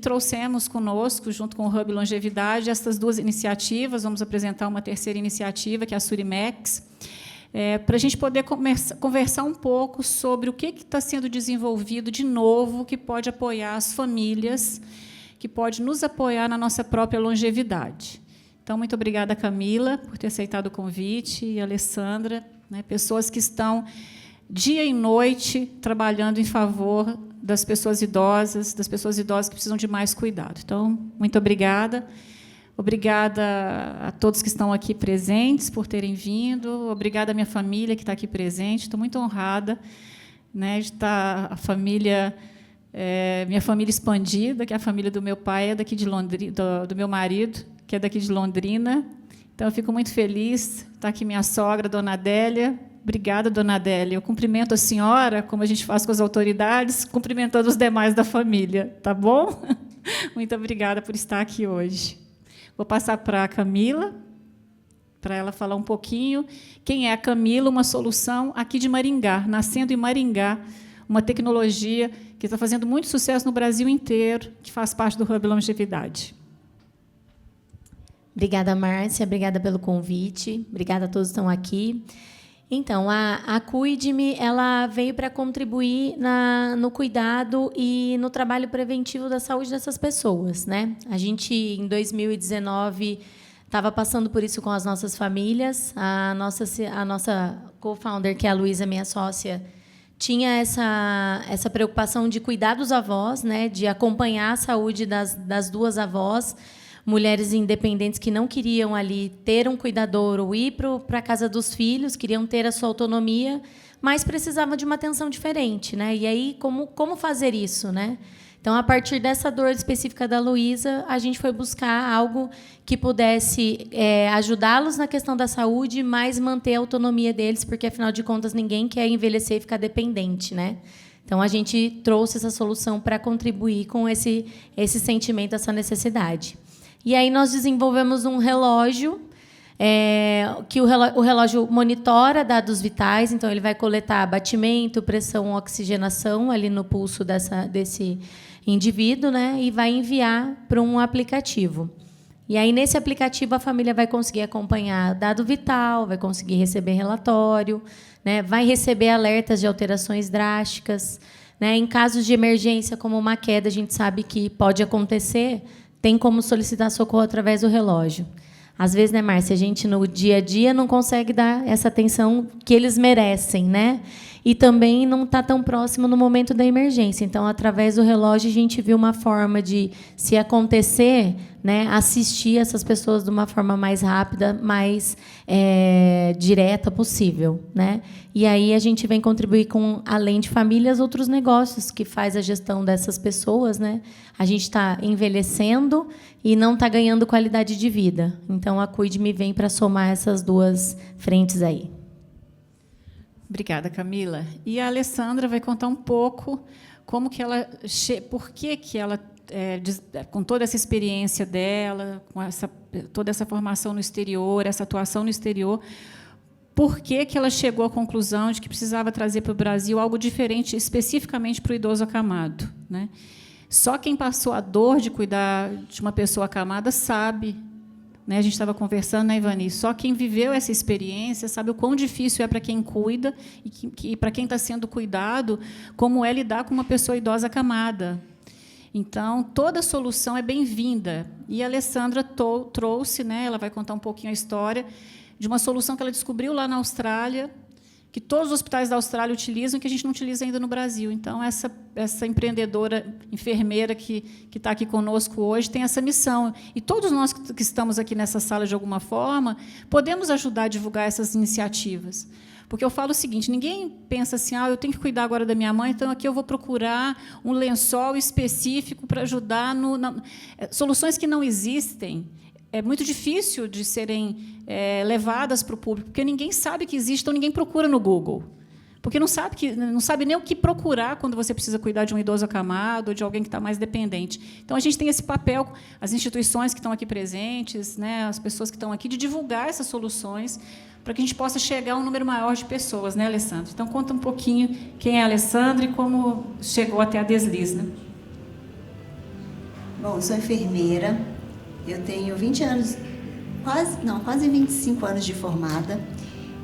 trouxemos conosco, junto com o Hub Longevidade, essas duas iniciativas. Vamos apresentar uma terceira iniciativa, que é a Surimex, para a gente poder conversar um pouco sobre o que está sendo desenvolvido de novo, que pode apoiar as famílias, que pode nos apoiar na nossa própria longevidade. Então, muito obrigada, Camila, por ter aceitado o convite, e a Alessandra, né, pessoas que estão dia e noite trabalhando em favor das pessoas idosas que precisam de mais cuidado. Então, muito obrigada. Obrigada a todos que estão aqui presentes por terem vindo. Obrigada à minha família que está aqui presente. Estou muito honrada, né, de estar a família, minha família expandida, que é a família do meu pai, é daqui de Londrina, do meu marido, que é daqui de Londrina. Então, eu fico muito feliz. Está aqui minha sogra, dona Adélia. Obrigada, dona Adélia. Eu cumprimento a senhora, como a gente faz com as autoridades, cumprimentando os demais da família. Tá bom? Muito obrigada por estar aqui hoje. Vou passar para a Camila, para ela falar um pouquinho. Quem é a Camila? Uma solução aqui de Maringá, nascendo em Maringá, uma tecnologia que está fazendo muito sucesso no Brasil inteiro, que faz parte do Hub Longevidade. Obrigada, Márcia. Obrigada pelo convite. Obrigada a todos que estão aqui. Então, a Cuide-me, ela veio para contribuir no cuidado e no trabalho preventivo da saúde dessas pessoas, né? A gente, em 2019, estava passando por isso com as nossas famílias. A nossa co-founder, que é a Luísa, minha sócia, tinha essa preocupação de cuidar dos avós, né? De acompanhar a saúde das duas avós, mulheres independentes que não queriam ali ter um cuidador ou ir para a casa dos filhos, queriam ter a sua autonomia, mas precisavam de uma atenção diferente, né? E aí, como fazer isso, né? Então, a partir dessa dor específica da Luísa, a gente foi buscar algo que pudesse ajudá-los na questão da saúde, mas manter a autonomia deles, porque, afinal de contas, ninguém quer envelhecer e ficar dependente, né? Então, a gente trouxe essa solução para contribuir com esse sentimento, essa necessidade. E aí nós desenvolvemos um relógio, que o relógio monitora dados vitais, então ele vai coletar batimento, pressão, oxigenação ali no pulso desse indivíduo, né, e vai enviar para um aplicativo. E aí, nesse aplicativo, a família vai conseguir acompanhar dado vital, vai conseguir receber relatório, né, vai receber alertas de alterações drásticas, né, em casos de emergência, como uma queda, a gente sabe que pode acontecer, tem como solicitar socorro através do relógio. Às vezes, né, Márcia, a gente, no dia a dia, não consegue dar essa atenção que eles merecem, né? E também não está tão próximo no momento da emergência. Então, através do relógio, a gente viu uma forma de, se acontecer, né, assistir essas pessoas de uma forma mais rápida, mais direta possível, né? E aí a gente vem contribuir com, além de famílias, outros negócios que faz a gestão dessas pessoas, né? A gente está envelhecendo e não está ganhando qualidade de vida. Então, a Cuide-me vem para somar essas duas frentes aí. Obrigada, Camila. E a Alessandra vai contar um pouco como que ela, por que ela, com toda essa experiência dela, com toda essa formação no exterior, essa atuação no exterior, por que ela chegou à conclusão de que precisava trazer para o Brasil algo diferente, especificamente para o idoso acamado, né? Só quem passou a dor de cuidar de uma pessoa acamada sabe, né? A gente estava conversando, né, Ivani? Só quem viveu essa experiência sabe o quão difícil é para quem cuida e para quem está sendo cuidado, como é lidar com uma pessoa idosa acamada. Então, toda solução é bem-vinda. E a Alessandra trouxe, né, ela vai contar um pouquinho a história de uma solução que ela descobriu lá na Austrália, que todos os hospitais da Austrália utilizam, que a gente não utiliza ainda no Brasil. Então, essa empreendedora, enfermeira que está aqui conosco hoje, tem essa missão. E todos nós que estamos aqui nessa sala, de alguma forma, podemos ajudar a divulgar essas iniciativas. Porque eu falo o seguinte, ninguém pensa assim, eu tenho que cuidar agora da minha mãe, então aqui eu vou procurar um lençol específico para ajudar soluções que não existem. É muito difícil de serem levadas para o público, porque ninguém sabe que existe, então ninguém procura no Google. Porque não sabe nem o que procurar quando você precisa cuidar de um idoso acamado ou de alguém que está mais dependente. Então, a gente tem esse papel, as instituições que estão aqui presentes, né, as pessoas que estão aqui, de divulgar essas soluções para que a gente possa chegar a um número maior de pessoas, né, Alessandra? Então, conta um pouquinho quem é a Alessandra e como chegou até a Deslize, né? Bom, eu sou enfermeira, eu tenho 20 anos, quase 25 anos de formada,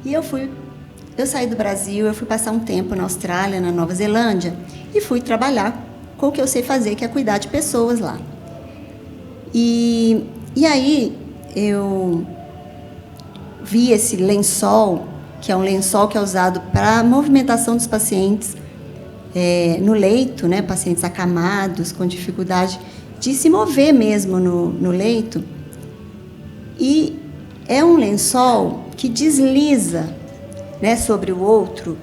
e eu saí do Brasil, eu fui passar um tempo na Austrália, na Nova Zelândia, e fui trabalhar com o que eu sei fazer, que é cuidar de pessoas lá. E aí eu vi esse lençol, que é um lençol que é usado para a movimentação dos pacientes no leito, né, pacientes acamados, com dificuldade de se mover mesmo no leito. E é um lençol que desliza, né, sobre o outro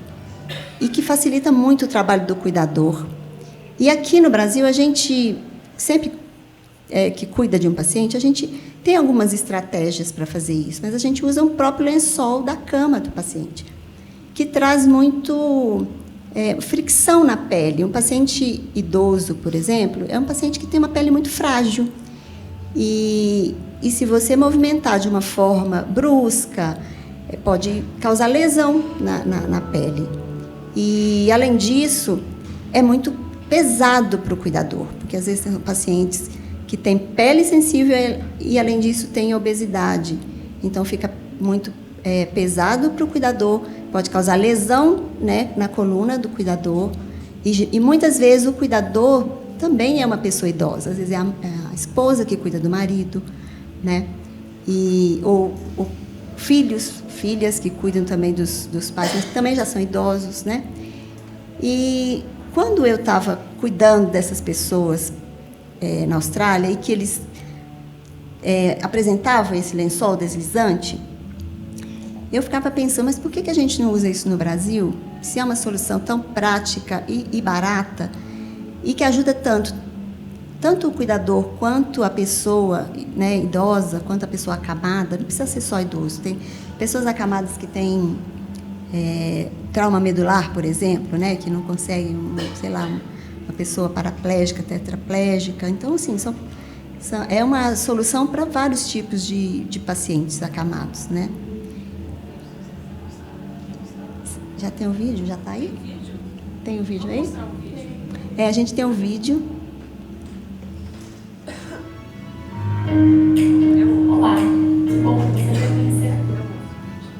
e que facilita muito o trabalho do cuidador. E aqui no Brasil, a gente sempre que cuida de um paciente, a gente tem algumas estratégias para fazer isso, mas a gente usa o próprio lençol da cama do paciente, que traz muito fricção na pele. Um paciente idoso, por exemplo, é um paciente que tem uma pele muito frágil. E se você movimentar de uma forma brusca, pode causar lesão na pele. E, além disso, é muito pesado para o cuidador, porque, às vezes, são pacientes que têm pele sensível e, além disso, têm obesidade. Então, fica muito pesado para o cuidador, pode causar lesão, né, na coluna do cuidador. E, muitas vezes, o cuidador também é uma pessoa idosa. Às vezes, é a esposa que cuida do marido, né? Ou filhas que cuidam também dos pais, mas também já são idosos, né? E quando eu estava cuidando dessas pessoas na Austrália e que eles apresentavam esse lençol deslizante, eu ficava pensando, mas por que a gente não usa isso no Brasil? Se é uma solução tão prática e barata e que ajuda tanto o cuidador quanto a pessoa, né, idosa, quanto a pessoa acamada. Não precisa ser só idoso. Tem pessoas acamadas que têm trauma medular, por exemplo, né, que não conseguem, sei lá, uma pessoa paraplégica, tetraplégica. Então, assim, é uma solução para vários tipos de pacientes acamados, né? Já tem o vídeo? Já está aí? Tem o vídeo aí? A gente tem um vídeo. Olá. Bom, você vai conhecer.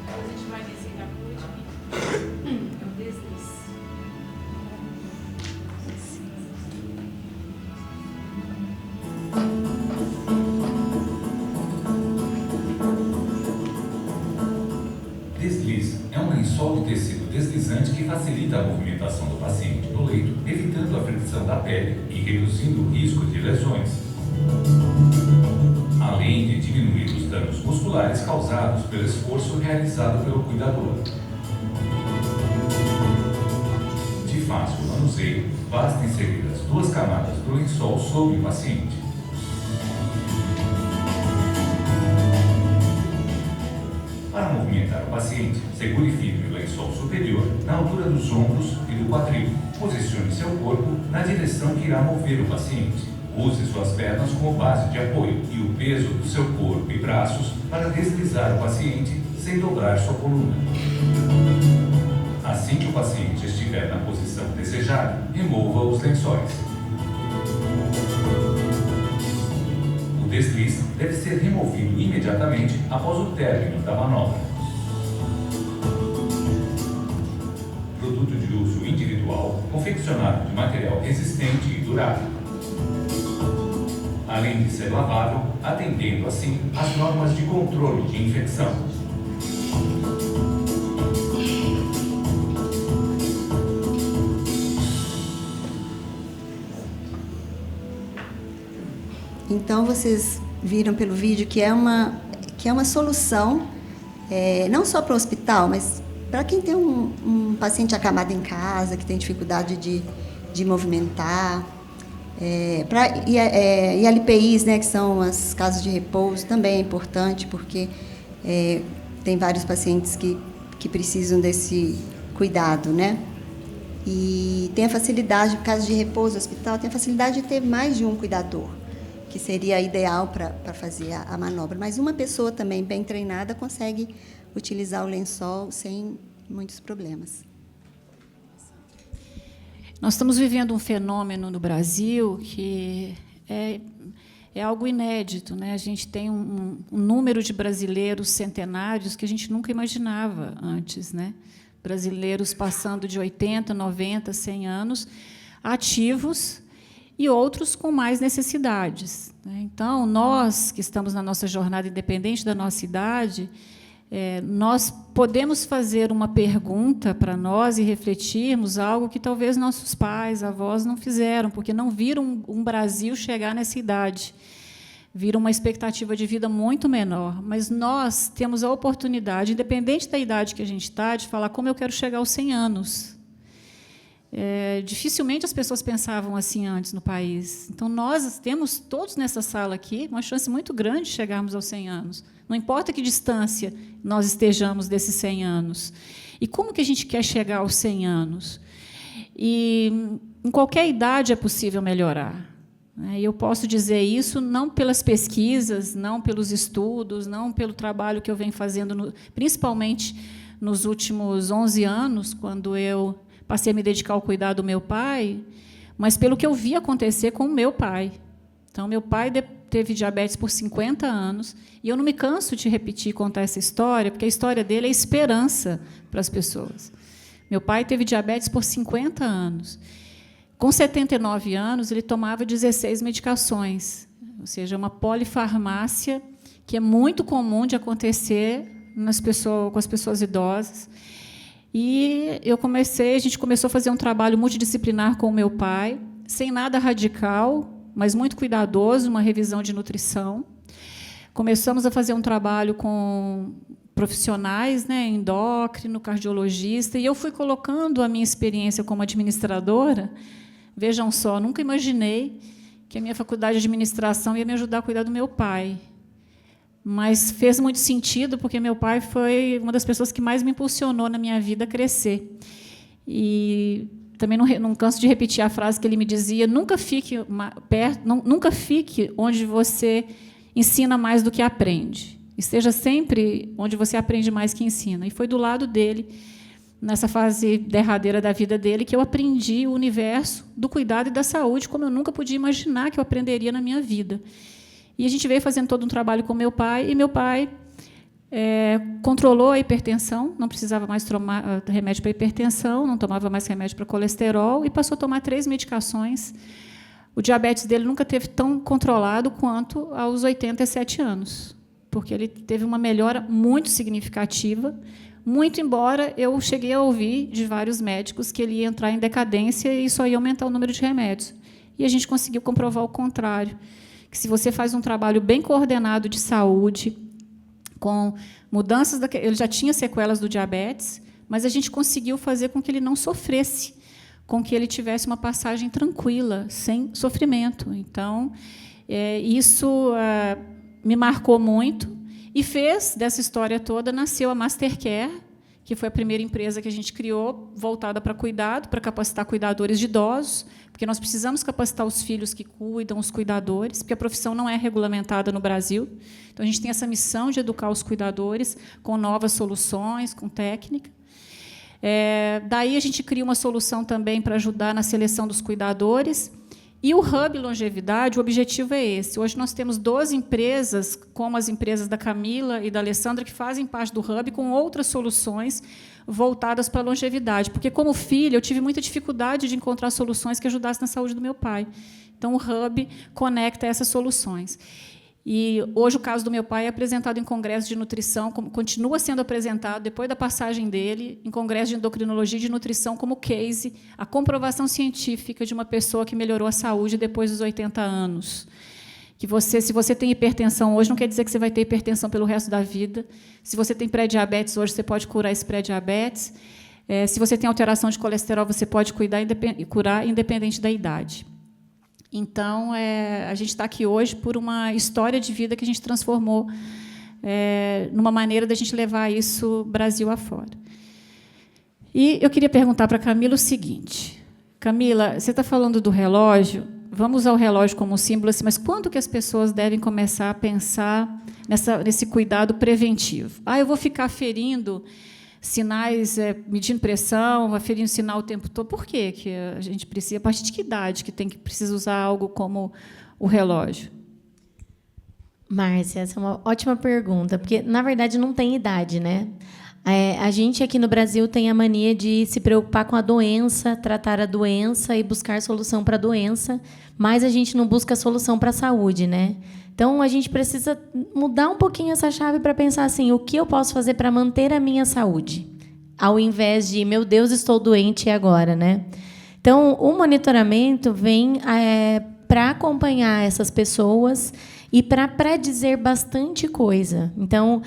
A gente vai descer da cuide. É o deslize. Deslize é um lençol de tecido deslizante que facilita a movimentação do paciente no leito, evitando a fricção da pele e reduzindo o risco de lesões, além de diminuir os danos musculares causados pelo esforço realizado pelo cuidador. De fácil manuseio, basta inserir as 2 camadas do lençol sobre o paciente. Para movimentar o paciente, segure firme o lençol superior na altura dos ombros e do quadril. Posicione seu corpo na direção que irá mover o paciente. Use suas pernas como base de apoio e o peso do seu corpo e braços para deslizar o paciente sem dobrar sua coluna. Assim que o paciente estiver na posição desejada, remova os lençóis. O deslize deve ser removido imediatamente após o término da manobra. Produto de uso individual, confeccionado de material resistente e durável, além de ser lavável, atendendo assim às normas de controle de infecção. Então, vocês viram pelo vídeo que é uma solução, não só para o hospital, mas para quem tem um paciente acamado em casa, que tem dificuldade de movimentar. E LPIs, né, que são as casas de repouso, também é importante, porque tem vários pacientes que precisam desse cuidado, né? E tem a facilidade, no caso de repouso, hospital, tem a facilidade de ter mais de um cuidador, que seria ideal para fazer a manobra. Mas uma pessoa também bem treinada consegue utilizar o lençol sem muitos problemas. Nós estamos vivendo um fenômeno no Brasil que é algo inédito, né? A gente tem um número de brasileiros centenários que a gente nunca imaginava antes, né? Brasileiros passando de 80, 90, 100 anos, ativos, e outros com mais necessidades, né? Então, nós que estamos na nossa jornada, independente da nossa idade, nós podemos fazer uma pergunta para nós e refletirmos algo que talvez nossos pais, avós não fizeram, porque não viram um Brasil chegar nessa idade. Viram uma expectativa de vida muito menor. Mas nós temos a oportunidade, independente da idade que a gente está, de falar como eu quero chegar aos 100 anos. Dificilmente as pessoas pensavam assim antes no país. Então, nós temos, todos nessa sala aqui, uma chance muito grande de chegarmos aos 100 anos. Não importa que distância nós estejamos desses 100 anos. E como que a gente quer chegar aos 100 anos? E em qualquer idade é possível melhorar. E eu posso dizer isso não pelas pesquisas, não pelos estudos, não pelo trabalho que eu venho fazendo, principalmente nos últimos 11 anos, quando eu passei a me dedicar ao cuidado do meu pai, mas pelo que eu vi acontecer com o meu pai. Então, meu pai teve diabetes por 50 anos, e eu não me canso de repetir e contar essa história, porque a história dele é esperança para as pessoas. Meu pai teve diabetes por 50 anos. Com 79 anos, ele tomava 16 medicações, ou seja, uma polifarmácia que é muito comum de acontecer com as pessoas idosas. E a gente começou a fazer um trabalho multidisciplinar com o meu pai, sem nada radical, mas muito cuidadoso, uma revisão de nutrição. Começamos a fazer um trabalho com profissionais, né, endócrino, cardiologista, e eu fui colocando a minha experiência como administradora. Vejam só, nunca imaginei que a minha faculdade de administração ia me ajudar a cuidar do meu pai. Mas fez muito sentido, porque meu pai foi uma das pessoas que mais me impulsionou na minha vida a crescer. E também não canso de repetir a frase que ele me dizia: nunca fique onde você ensina mais do que aprende. Esteja sempre onde você aprende mais que ensina. E foi do lado dele, nessa fase derradeira da vida dele, que eu aprendi o universo do cuidado e da saúde, como eu nunca podia imaginar que eu aprenderia na minha vida. E a gente veio fazendo todo um trabalho com meu pai, e meu pai controlou a hipertensão, não precisava mais tomar remédio para hipertensão, não tomava mais remédio para colesterol, e passou a tomar 3 medicações. O diabetes dele nunca teve tão controlado quanto aos 87 anos, porque ele teve uma melhora muito significativa, muito embora eu cheguei a ouvir de vários médicos que ele ia entrar em decadência e só ia aumentar o número de remédios. E a gente conseguiu comprovar o contrário, que se você faz um trabalho bem coordenado de saúde, com mudanças... Ele já tinha sequelas do diabetes, mas a gente conseguiu fazer com que ele não sofresse, com que ele tivesse uma passagem tranquila, sem sofrimento. Então, isso me marcou muito, e fez dessa história toda, nasceu a Mastercare, que foi a primeira empresa que a gente criou, voltada para cuidado, para capacitar cuidadores de idosos, porque nós precisamos capacitar os filhos que cuidam, os cuidadores, porque a profissão não é regulamentada no Brasil. Então, a gente tem essa missão de educar os cuidadores com novas soluções, com técnica. Daí, a gente cria uma solução também para ajudar na seleção dos cuidadores. E o Hub Longevidade, o objetivo é esse. Hoje nós temos 12 empresas, como as empresas da Camila e da Alessandra, que fazem parte do Hub, com outras soluções voltadas para a longevidade. Porque, como filha, eu tive muita dificuldade de encontrar soluções que ajudassem na saúde do meu pai. Então, o Hub conecta essas soluções. E hoje o caso do meu pai é apresentado em congresso de nutrição, continua sendo apresentado, depois da passagem dele, em congresso de endocrinologia e de nutrição, como case, a comprovação científica de uma pessoa que melhorou a saúde depois dos 80 anos. Que se você tem hipertensão hoje, não quer dizer que você vai ter hipertensão pelo resto da vida. Se você tem pré-diabetes hoje, você pode curar esse pré-diabetes. Se você tem alteração de colesterol, você pode curar independente da idade. Então, a gente está aqui hoje por uma história de vida que a gente transformou numa maneira da gente levar isso Brasil afora. E eu queria perguntar para a Camila o seguinte. Camila, você está falando do relógio, vamos usar o relógio como símbolo, assim, mas quando que as pessoas devem começar a pensar nesse cuidado preventivo? Eu vou ficar aferindo sinais, medindo pressão, aferindo sinal o tempo todo. Por quê que a gente precisa? A partir de que idade que precisa usar algo como o relógio? Márcia, essa é uma ótima pergunta, porque, na verdade, não tem idade, né? A gente aqui no Brasil tem a mania de se preocupar com a doença, tratar a doença e buscar solução para a doença, mas a gente não busca solução para a saúde, né? Então, a gente precisa mudar um pouquinho essa chave para pensar assim, o que eu posso fazer para manter a minha saúde? Ao invés de, meu Deus, estou doente agora, né? Então, o monitoramento vem para acompanhar essas pessoas e para predizer bastante coisa. Então,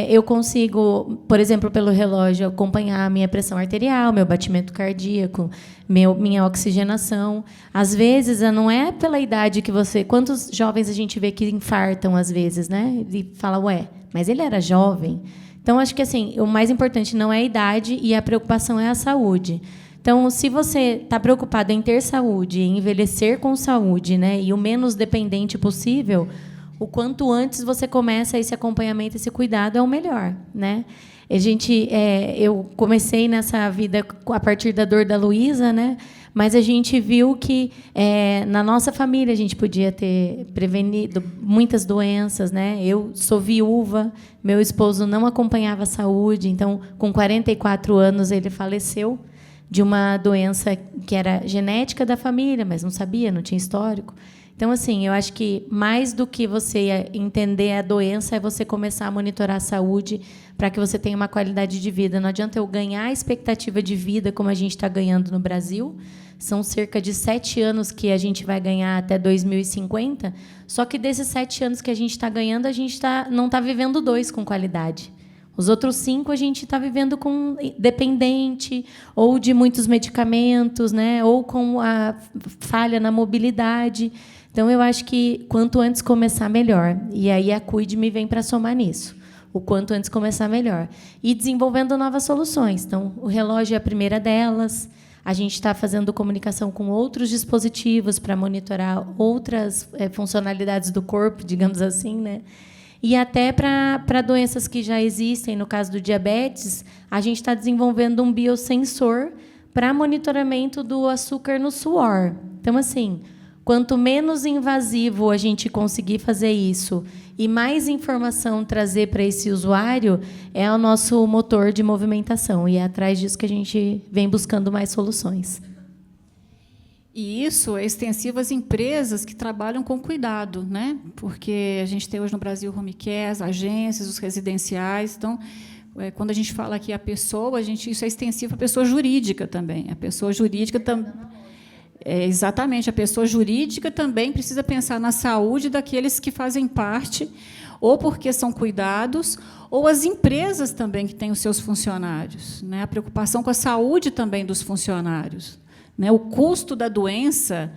eu consigo, por exemplo, pelo relógio, acompanhar a minha pressão arterial, meu batimento cardíaco, minha oxigenação. Às vezes, não é pela idade que você... Quantos jovens a gente vê que infartam, às vezes, né? E fala, ué, mas ele era jovem. Então, acho que assim, o mais importante não é a idade e a preocupação é a saúde. Então, se você está preocupado em ter saúde, em envelhecer com saúde, né, e o menos dependente possível, o quanto antes você começa esse acompanhamento, esse cuidado, é o melhor, né? Eu comecei nessa vida a partir da dor da Luísa, né? Mas a gente viu que na nossa família a gente podia ter prevenido muitas doenças, né? Eu sou viúva, meu esposo não acompanhava a saúde, então, com 44 anos, ele faleceu de uma doença que era genética da família, mas não sabia, não tinha histórico. Então, assim, eu acho que mais do que você entender a doença é você começar a monitorar a saúde para que você tenha uma qualidade de vida. Não adianta eu ganhar a expectativa de vida como a gente está ganhando no Brasil. São cerca de 7 anos que a gente vai ganhar até 2050, só que desses 7 anos que a gente está ganhando, a gente não está vivendo 2 com qualidade. Os outros 5 a gente está vivendo com dependente, ou de muitos medicamentos, né? Ou com a falha na mobilidade. Então, eu acho que quanto antes começar, melhor. E aí a Cuide-me vem para somar nisso. O quanto antes começar, melhor. E desenvolvendo novas soluções. Então, o relógio é a primeira delas. A gente está fazendo comunicação com outros dispositivos para monitorar outras funcionalidades do corpo, digamos assim, né? E até para doenças que já existem, no caso do diabetes, a gente está desenvolvendo um biosensor para monitoramento do açúcar no suor. Então, assim, quanto menos invasivo a gente conseguir fazer isso e mais informação trazer para esse usuário, é o nosso motor de movimentação. E é atrás disso que a gente vem buscando mais soluções. E isso é extensivo às empresas que trabalham com cuidado, né? Porque a gente tem hoje no Brasil home care, as agências, os residenciais. Então, quando a gente fala aqui a pessoa, isso é extensivo à pessoa jurídica também. A pessoa jurídica também. Exatamente, a pessoa jurídica também precisa pensar na saúde daqueles que fazem parte, ou porque são cuidados, ou as empresas também que têm os seus funcionários, né? A preocupação com a saúde também dos funcionários. Né, o custo da doença,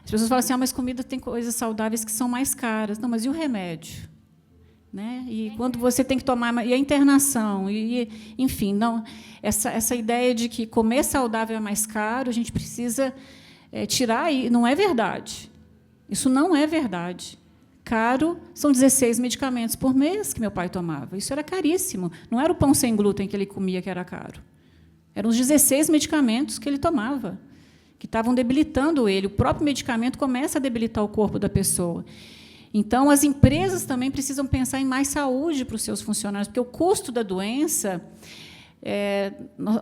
as pessoas falam assim, mas comida tem coisas saudáveis que são mais caras. Não, mas e o remédio? Né? E quando você tem que tomar... E a internação? Enfim, não, essa ideia de que comer saudável é mais caro, a gente precisa tirar... E não é verdade. Isso não é verdade. Caro são 16 medicamentos por mês que meu pai tomava. Isso era caríssimo. Não era o pão sem glúten que ele comia que era caro. Eram os 16 medicamentos que ele tomava, que estavam debilitando ele. O próprio medicamento começa a debilitar o corpo da pessoa. Então, as empresas também precisam pensar em mais saúde para os seus funcionários, porque o custo da doença...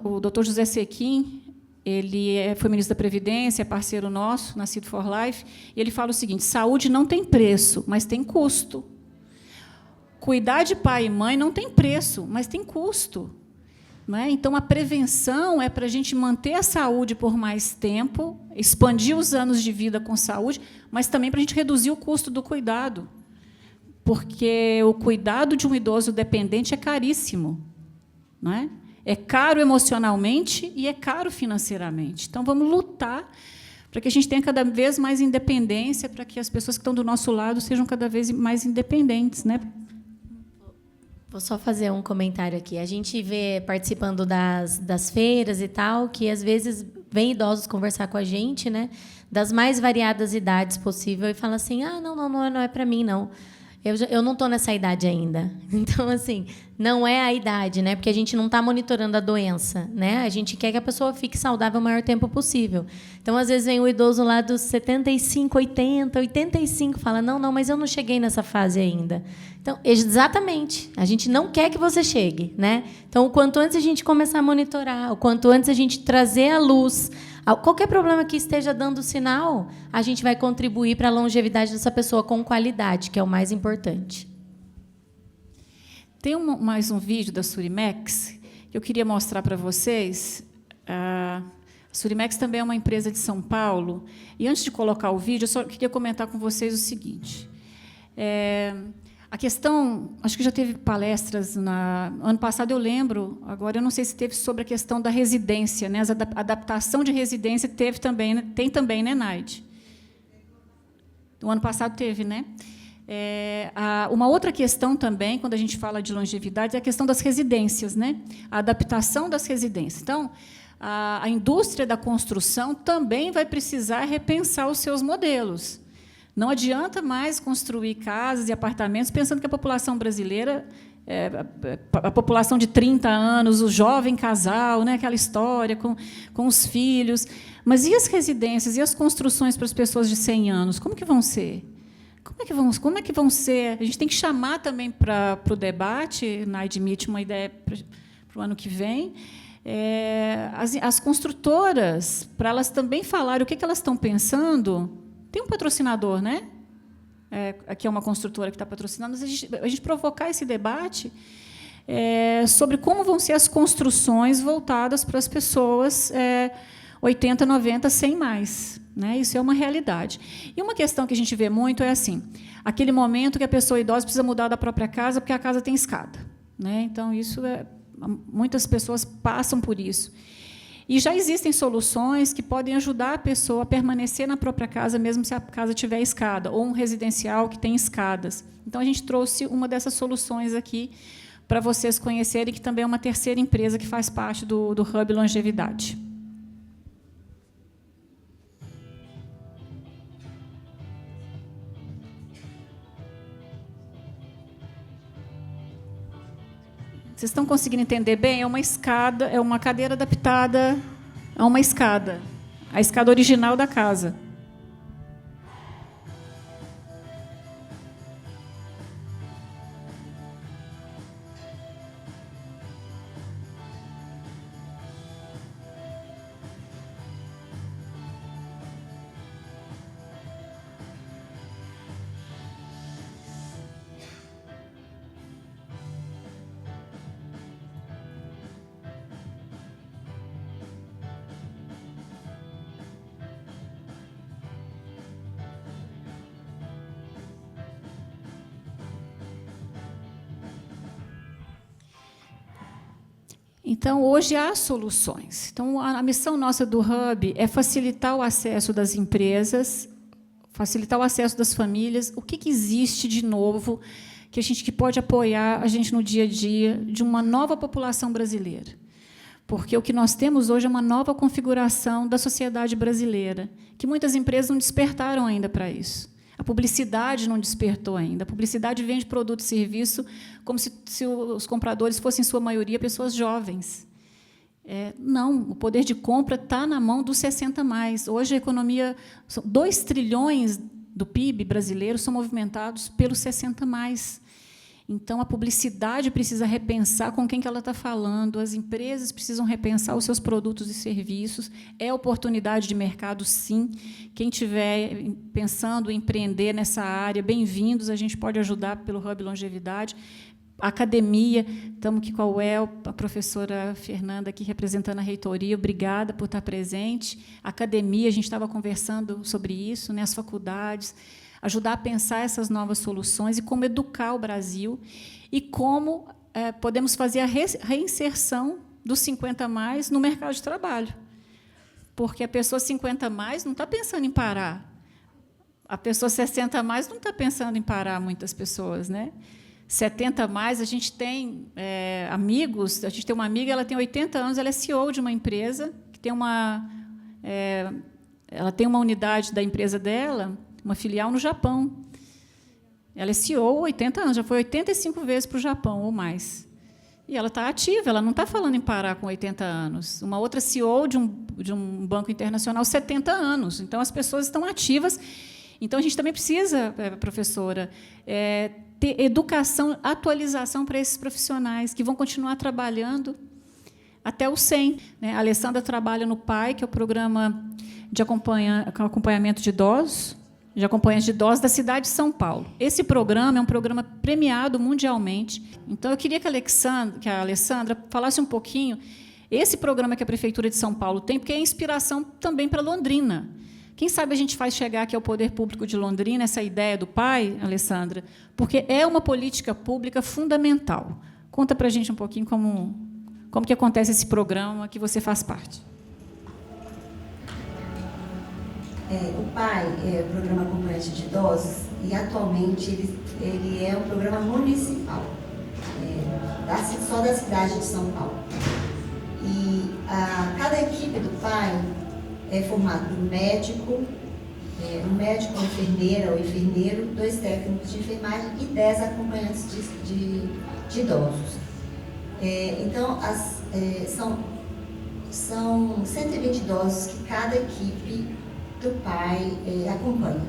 o Dr. José Sequim, ele foi ministro da Previdência, é parceiro nosso, na Seed for Life, e ele fala o seguinte, saúde não tem preço, mas tem custo. Cuidar de pai e mãe não tem preço, mas tem custo. Não é? Então, a prevenção é para a gente manter a saúde por mais tempo, expandir os anos de vida com saúde, mas também para a gente reduzir o custo do cuidado. Porque o cuidado de um idoso dependente é caríssimo. Não é? É caro emocionalmente e é caro financeiramente. Então, vamos lutar para que a gente tenha cada vez mais independência, para que as pessoas que estão do nosso lado sejam cada vez mais independentes, né? Vou só fazer um comentário aqui. A gente vê, participando das feiras e tal, que, às vezes, vem idosos conversar com a gente, né, das mais variadas idades possível, e fala assim, não é para mim, não. Eu não estou nessa idade ainda. Então, assim, não é a idade, né? Porque a gente não está monitorando a doença, né? A gente quer que a pessoa fique saudável o maior tempo possível. Então, às vezes, vem o idoso lá dos 75, 80, 85, fala, não, mas eu não cheguei nessa fase ainda. Então, exatamente. A gente não quer que você chegue, né? Então, o quanto antes a gente começar a monitorar, o quanto antes a gente trazer à luz qualquer problema que esteja dando sinal, a gente vai contribuir para a longevidade dessa pessoa com qualidade, que é o mais importante. Tem mais um vídeo da Surimex que eu queria mostrar para vocês. A Surimex também é uma empresa de São Paulo. E, antes de colocar o vídeo, eu só queria comentar com vocês o seguinte. A questão, acho que já teve palestras ano passado, eu lembro, agora eu não sei se teve sobre a questão da residência, né? A adaptação de residência tem também, né, Naide? O ano passado teve, né? Uma outra questão também, quando a gente fala de longevidade, é a questão das residências, né? A adaptação das residências. Então, a indústria da construção também vai precisar repensar os seus modelos. Não adianta mais construir casas e apartamentos pensando que a população brasileira, a população de 30 anos, o jovem casal, né, aquela história com os filhos. Mas e as residências, e as construções para as pessoas de 100 anos? Como que vão ser? Como é que vão ser? A gente tem que chamar também para o debate, admite uma ideia para o ano que vem, as construtoras, para elas também falarem o que elas estão pensando. Tem um patrocinador, né? Aqui é uma construtora que está patrocinando. A gente provocar esse debate sobre como vão ser as construções voltadas para as pessoas 80, 90, 100 mais. Né? Isso é uma realidade. E uma questão que a gente vê muito é assim, aquele momento que a pessoa idosa precisa mudar da própria casa porque a casa tem escada. Né? Então, muitas pessoas passam por isso. E já existem soluções que podem ajudar a pessoa a permanecer na própria casa, mesmo se a casa tiver escada, ou um residencial que tem escadas. Então, a gente trouxe uma dessas soluções aqui para vocês conhecerem, que também é uma terceira empresa que faz parte do Hub Longevidade. Vocês estão conseguindo entender bem? É uma escada, é uma cadeira adaptada a uma escada, a escada original da casa. Então, hoje há soluções. Então, a missão nossa do Hub é facilitar o acesso das empresas, facilitar o acesso das famílias. O que existe de novo que pode apoiar a gente no dia a dia de uma nova população brasileira? Porque o que nós temos hoje é uma nova configuração da sociedade brasileira, que muitas empresas não despertaram ainda para isso. A publicidade não despertou ainda. A publicidade vende produto e serviço como se os compradores fossem, em sua maioria, pessoas jovens. Não, o poder de compra está na mão dos 60 mais. Hoje, a economia, 2 trilhões do PIB brasileiro são movimentados pelos 60 mais. Então, a publicidade precisa repensar com quem que ela está falando, as empresas precisam repensar os seus produtos e serviços. É oportunidade de mercado, sim. Quem estiver pensando em empreender nessa área, bem-vindos, a gente pode ajudar pelo Hub Longevidade. A academia, estamos aqui com a UEL, a professora Fernanda aqui representando a reitoria, obrigada por estar presente. A academia, a gente estava conversando sobre isso, né, as faculdades, ajudar a pensar essas novas soluções e como educar o Brasil e como podemos fazer a reinserção dos 50 mais no mercado de trabalho. Porque a pessoa 50 mais não está pensando em parar. A pessoa 60 mais não está pensando em parar, muitas pessoas, né? 70 mais, a gente tem amigos, a gente tem uma amiga, ela tem 80 anos, ela é CEO de uma empresa, que tem ela tem uma unidade da empresa dela, uma filial no Japão. Ela é CEO há 80 anos, já foi 85 vezes para o Japão ou mais. E ela está ativa, ela não está falando em parar com 80 anos. Uma outra CEO de um banco internacional, 70 anos. Então, as pessoas estão ativas. Então, a gente também precisa, professora, ter educação, atualização para esses profissionais que vão continuar trabalhando até o 100. Né? A Alessandra trabalha no PAI, que é o Programa de Acompanhamento de Idosos, da cidade de São Paulo. Esse programa é um programa premiado mundialmente. Então, eu queria que a Alessandra falasse um pouquinho esse programa que a Prefeitura de São Paulo tem, porque é inspiração também para Londrina. Quem sabe a gente faz chegar aqui ao Poder Público de Londrina essa ideia do PAI, Alessandra, porque é uma política pública fundamental. Conta para a gente um pouquinho como que acontece esse programa que você faz parte. O PAI é o Programa Acompanhante de Idosos, e atualmente ele é um programa municipal, só da cidade de São Paulo. E cada equipe do PAI é formada por um médico, uma enfermeira ou enfermeiro, 2 técnicos de enfermagem e 10 acompanhantes de idosos. Então, são 120 idosos que cada equipe do PAI acompanha.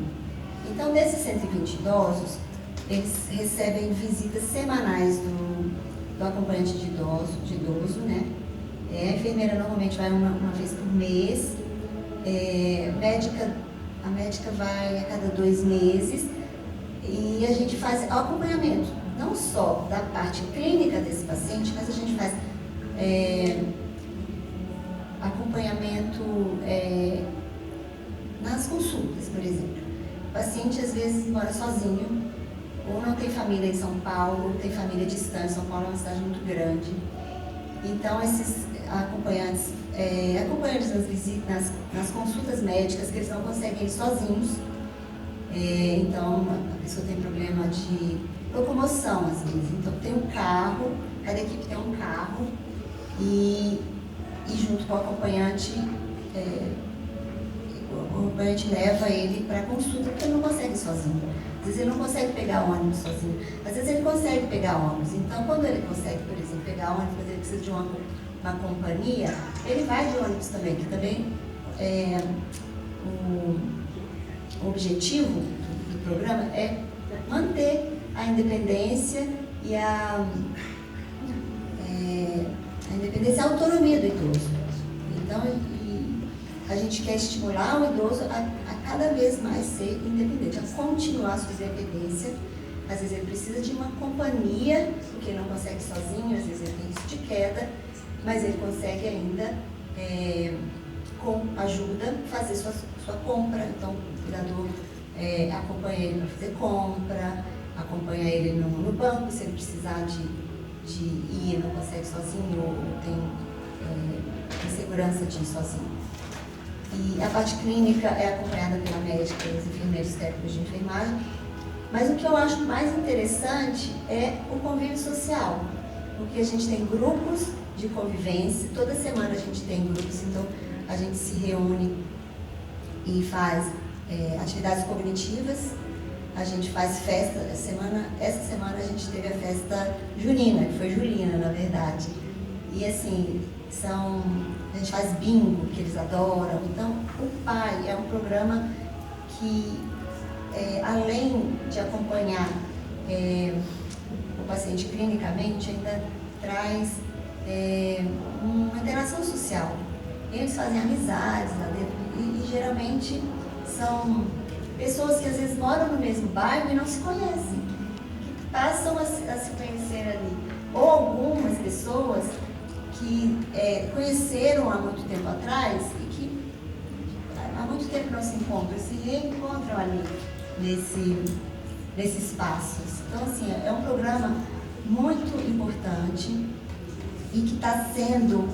Então, desses 120 idosos, eles recebem visitas semanais do acompanhante de idoso, né? A enfermeira normalmente vai uma vez por mês, a médica vai a cada 2 meses, e a gente faz acompanhamento, não só da parte clínica desse paciente, mas a gente faz acompanhamento nas consultas, por exemplo. O paciente, às vezes, mora sozinho, ou não tem família em São Paulo, tem família distante. São Paulo é uma cidade muito grande. Então, esses acompanhantes nas visitas, nas consultas médicas, que eles não conseguem ir sozinhos. Então, a pessoa tem problema de locomoção, às vezes. Então, tem um carro, cada equipe tem um carro, e junto com o acompanhante, o acompanhante leva ele para a consulta, porque ele não consegue ir sozinho. Às vezes ele não consegue pegar ônibus sozinho, às vezes ele consegue pegar ônibus. Então, quando ele consegue, por exemplo, pegar ônibus, mas ele precisa de uma companhia, ele vai de ônibus também, que também o objetivo do programa é manter a independência e a autonomia do idoso. Então, a gente quer estimular o idoso a cada vez mais ser independente, a continuar a sua independência. Às vezes ele precisa de uma companhia, porque ele não consegue sozinho, às vezes ele tem risco de queda, mas ele consegue ainda, com ajuda, fazer sua compra. Então, o cuidador acompanha ele para fazer compra, acompanha ele no banco, se ele precisar de ir, ele não consegue sozinho, ou tem insegurança de ir sozinho. E a parte clínica é acompanhada pela médica, pelos enfermeiros técnicos de enfermagem. Mas o que eu acho mais interessante é o convívio social, porque a gente tem grupos de convivência, toda semana a gente tem grupos, então a gente se reúne e faz atividades cognitivas, a gente faz festa. Essa semana a gente teve a festa junina, que foi julina, na verdade. E assim, a gente faz bingo, que eles adoram. Então, o PAI é um programa que, além de acompanhar o paciente clinicamente, ainda traz uma interação social. Eles fazem amizades lá dentro, e geralmente são pessoas que às vezes moram no mesmo bairro e não se conhecem, que passam a se conhecer ali. Ou algumas pessoas que conheceram há muito tempo atrás e que há muito tempo não se encontram, se reencontram ali nesses espaços. Então, assim, é um programa muito importante e que está sendo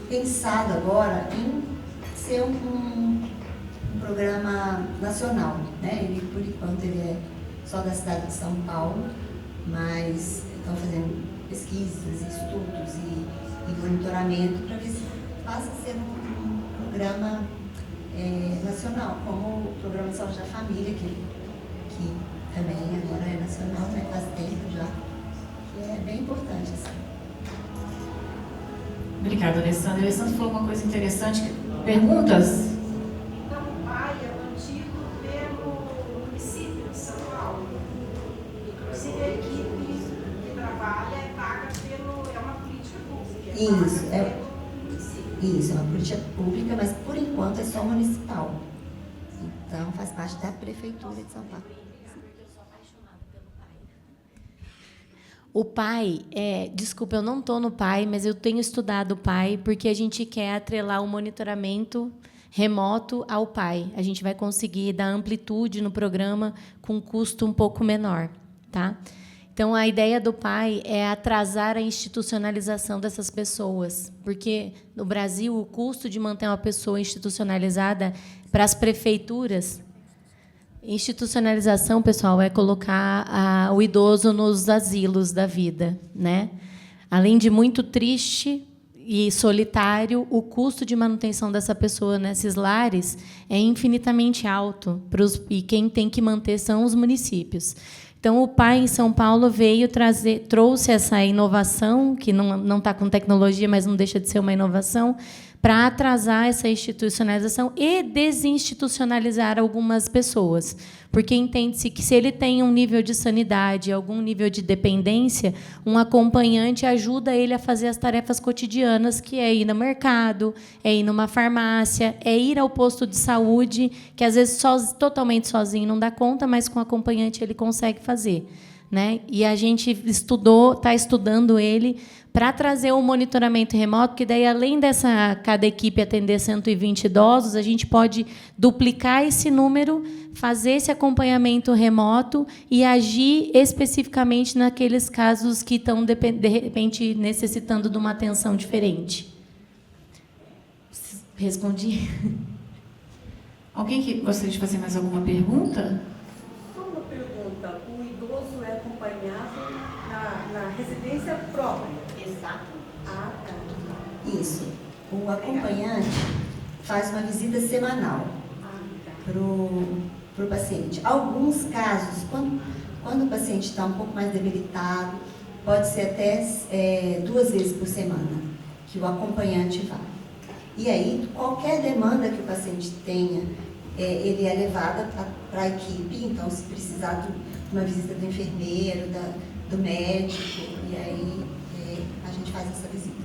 pensado agora em ser um programa nacional, né? Ele, por enquanto, ele é só da cidade de São Paulo, mas estão fazendo pesquisas, estudos e monitoramento para ver se passa a ser um programa nacional, como o Programa de Saúde da Família, que que também agora é nacional, né? Faz tempo já, que é bem importante, assim. Obrigada, Alessandra. Alessandra falou uma coisa interessante. Perguntas? Então, o PAI é mantido pelo município de São Paulo. Inclusive, a equipe que trabalha é paga é uma política pública. Isso, paga pelo município. Isso, é uma política pública, mas por enquanto é só municipal. Então, faz parte da Prefeitura de São Paulo. O PAI, desculpa, eu não estou no PAI, mas eu tenho estudado o PAI porque a gente quer atrelar o monitoramento remoto ao PAI. A gente vai conseguir dar amplitude no programa com custo um pouco menor, tá? Então, a ideia do PAI é atrasar a institucionalização dessas pessoas, porque, no Brasil, o custo de manter uma pessoa institucionalizada para as prefeituras... Institucionalização, pessoal, é colocar o idoso nos asilos da vida, né? Além de muito triste e solitário, o custo de manutenção dessa pessoa nesses lares é infinitamente alto, e quem tem que manter são os municípios. Então, o PAI em São Paulo trouxe essa inovação, que não está com tecnologia, mas não deixa de ser uma inovação, para atrasar essa institucionalização e desinstitucionalizar algumas pessoas. Porque entende-se que, se ele tem um nível de sanidade, algum nível de dependência, um acompanhante ajuda ele a fazer as tarefas cotidianas, que é ir no mercado, é ir numa farmácia, é ir ao posto de saúde, que, às vezes, totalmente sozinho não dá conta, mas com acompanhante ele consegue fazer, né? E a gente está estudando ele para trazer o monitoramento remoto, que daí, além dessa cada equipe atender 120 idosos, a gente pode duplicar esse número, fazer esse acompanhamento remoto e agir especificamente naqueles casos que estão, de repente, necessitando de uma atenção diferente. Respondi? Alguém que gostaria de fazer mais alguma pergunta? Só uma pergunta. O idoso é acompanhado na residência própria? Exato. Ah, tá. Isso. O acompanhante faz uma visita semanal para o paciente. Alguns casos, quando o paciente está um pouco mais debilitado, pode ser até 2 vezes por semana que o acompanhante vai. E aí, qualquer demanda que o paciente tenha, ele é levado para a equipe. Então, se precisar de uma visita do enfermeiro, do médico, e aí a gente faz essa visita.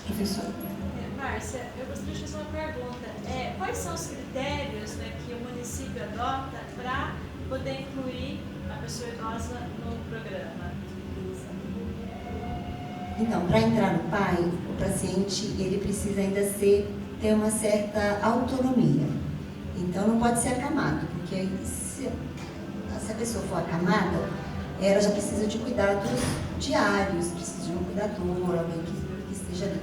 Professor? Márcia, eu gostaria de fazer uma pergunta. Quais são os critérios, né, que o município adota para poder incluir a pessoa idosa no programa? Então, para entrar no PAI, o paciente ele precisa ainda ter uma certa autonomia. Então, não pode ser acamado, porque se a pessoa for acamada, ela já precisa de cuidados diários, precisa de um cuidador, alguém que esteja ali.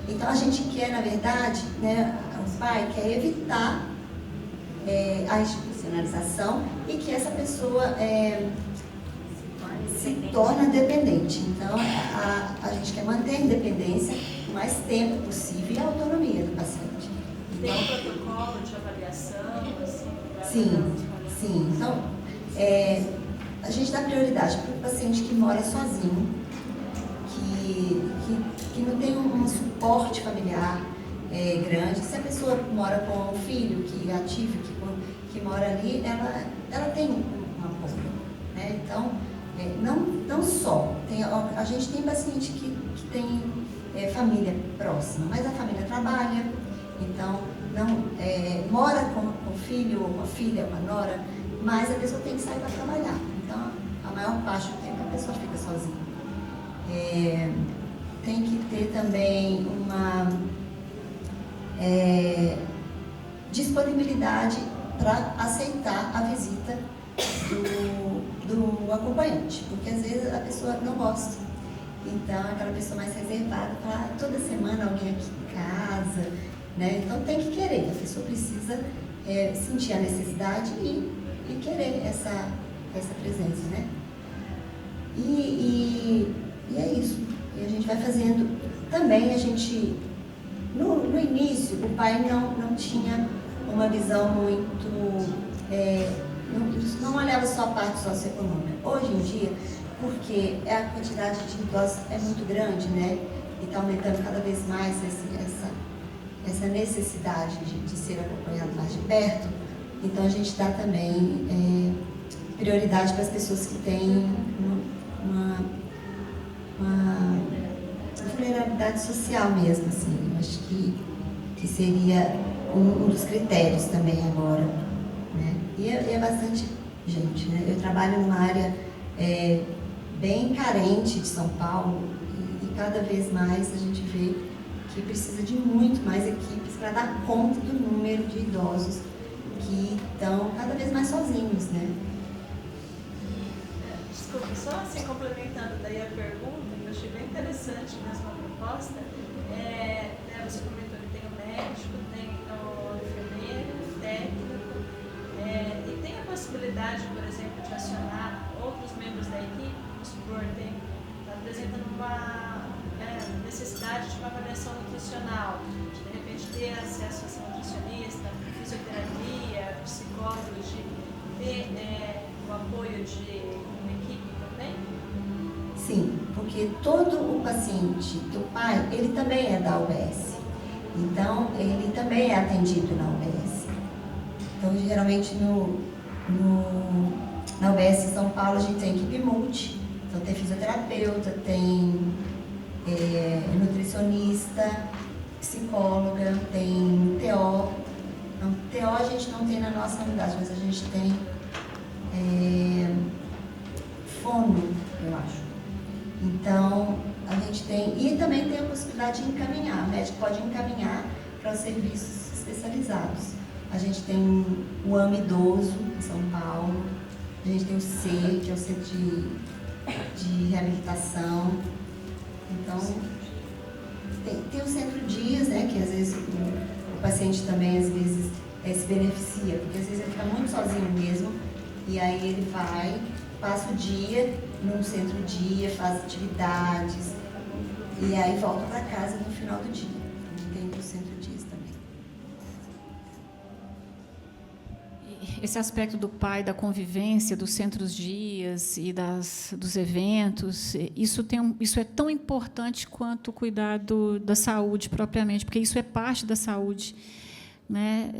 Então, a gente quer, na verdade, né, o PAI quer evitar a institucionalização e que essa pessoa se torna dependente. Então, a gente quer manter a independência o mais tempo possível e a autonomia do paciente. Tem um protocolo de avaliação? Sim. Então, a gente dá prioridade para o paciente que mora sozinho, que não tem um suporte familiar grande. Se a pessoa mora com um filho que é ativo, que mora ali, ela tem um apoio, né? Então, não só. A gente tem paciente que tem família próxima, mas a família trabalha, então mora com o filho, ou uma filha, uma nora, mas a pessoa tem que sair para trabalhar. Então, a maior parte do tempo a pessoa fica sozinha. Tem que ter também uma disponibilidade para aceitar a visita do acompanhante, porque às vezes a pessoa não gosta. Então, aquela pessoa mais reservada, para toda semana alguém aqui em casa, né? Então, tem que querer, a pessoa precisa sentir a necessidade e querer essa presença, né? E é isso. E a gente vai fazendo. Também a gente, no início, o PAI não tinha uma visão muito... não olhava só a parte socioeconômica. Hoje em dia, porque a quantidade de idosos é muito grande, né? E está aumentando cada vez mais essa necessidade de ser acompanhado mais de perto, então a gente dá também prioridade para as pessoas que têm uma vulnerabilidade social mesmo, assim. Eu acho que seria um dos critérios também agora, né? E é bastante gente, né? Eu trabalho numa área bem carente de São Paulo e cada vez mais a gente vê que precisa de muito mais equipes para dar conta do número de idosos que estão cada vez mais sozinhos, né? Desculpa, só assim complementando daí a pergunta, que eu achei bem interessante mesmo a proposta, você comentou que tem o médico, tem o enfermeiro, o técnico, e tem a possibilidade, por exemplo, de acionar outros membros da equipe, vamos supor, está apresentando uma necessidade de uma avaliação nutricional, de repente ter acesso a esse nutricionista, fisioterapia, psicólogos, de ter o apoio de uma equipe também? Sim, porque todo o paciente do pai, ele também é da UBS. Então, ele também é atendido na UBS. Então, geralmente, na UBS São Paulo, a gente tem equipe multi. Então, tem fisioterapeuta, tem nutricionista, psicóloga, tem TO. Então, TO a gente não tem na nossa unidade, mas a gente tem fono, eu acho. Então, a gente tem... E também tem a possibilidade de encaminhar. O médico pode encaminhar para os serviços especializados. A gente tem o AMA Idoso, em São Paulo. A gente tem o C, que é o Centro de Reabilitação. Então, tem o Centro Dias, né, que às vezes o paciente também, às vezes, se beneficia, porque às vezes ele fica muito sozinho mesmo, e aí ele vai, passa o dia num centro-dia, faz atividades, e aí volta para casa no final do dia. Tem o centro-dias também. Esse aspecto do pai, da convivência, dos centros-dias e dos eventos, isso é tão importante quanto o cuidado da saúde propriamente, porque isso é parte da saúde, né?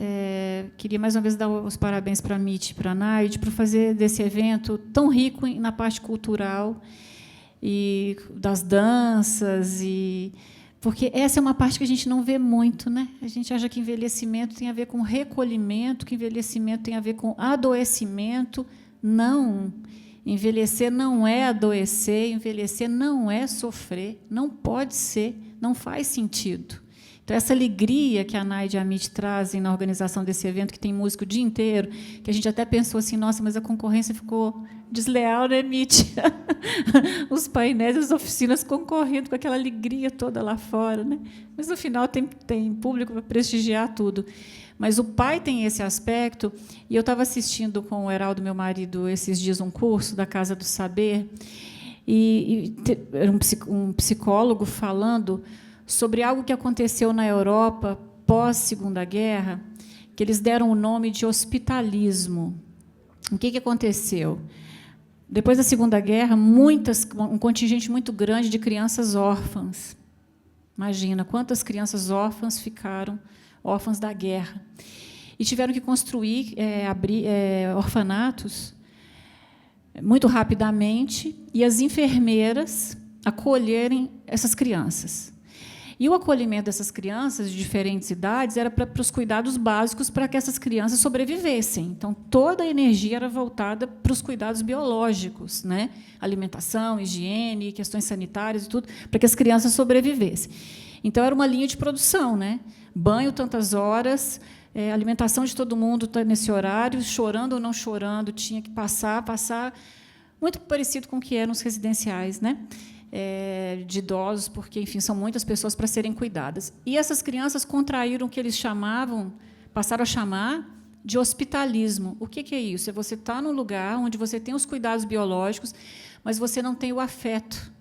Queria mais uma vez dar os parabéns para a MIT e para a NAID por fazer desse evento tão rico na parte cultural e das danças, porque essa é uma parte que a gente não vê muito, né? A gente acha que envelhecimento tem a ver com recolhimento, que envelhecimento tem a ver com adoecimento. Não. Envelhecer não é adoecer, envelhecer não é sofrer, não pode ser, não faz sentido. Então, essa alegria que a Naide e a MIT trazem na organização desse evento, que tem música o dia inteiro, que a gente até pensou assim, nossa, mas a concorrência ficou desleal, né, MIT? Os painéis, as oficinas concorrendo com aquela alegria toda lá fora, né? Mas, no final, tem público para prestigiar tudo. Mas o pai tem esse aspecto, e eu estava assistindo com o Heraldo, meu marido, esses dias, um curso da Casa do Saber, e era um psicólogo falando sobre algo que aconteceu na Europa pós-Segunda Guerra, que eles deram o nome de hospitalismo. O que aconteceu? Depois da Segunda Guerra, um contingente muito grande de crianças órfãs. Imagina quantas crianças órfãs ficaram órfãs da guerra. E tiveram que construir, abrir orfanatos muito rapidamente, e as enfermeiras acolherem essas crianças. E o acolhimento dessas crianças de diferentes idades era para os cuidados básicos para que essas crianças sobrevivessem. Então, toda a energia era voltada para os cuidados biológicos, né? Alimentação, higiene, questões sanitárias e tudo, para que as crianças sobrevivessem. Então, era uma linha de produção, né? Banho tantas horas, alimentação de todo mundo nesse horário, chorando ou não chorando, tinha que passar, muito parecido com o que eram os residenciais, né? De idosos, porque, enfim, são muitas pessoas para serem cuidadas. E essas crianças contraíram o que eles passaram a chamar de hospitalismo. O que é isso? É você estar num lugar onde você tem os cuidados biológicos, mas você não tem o afeto,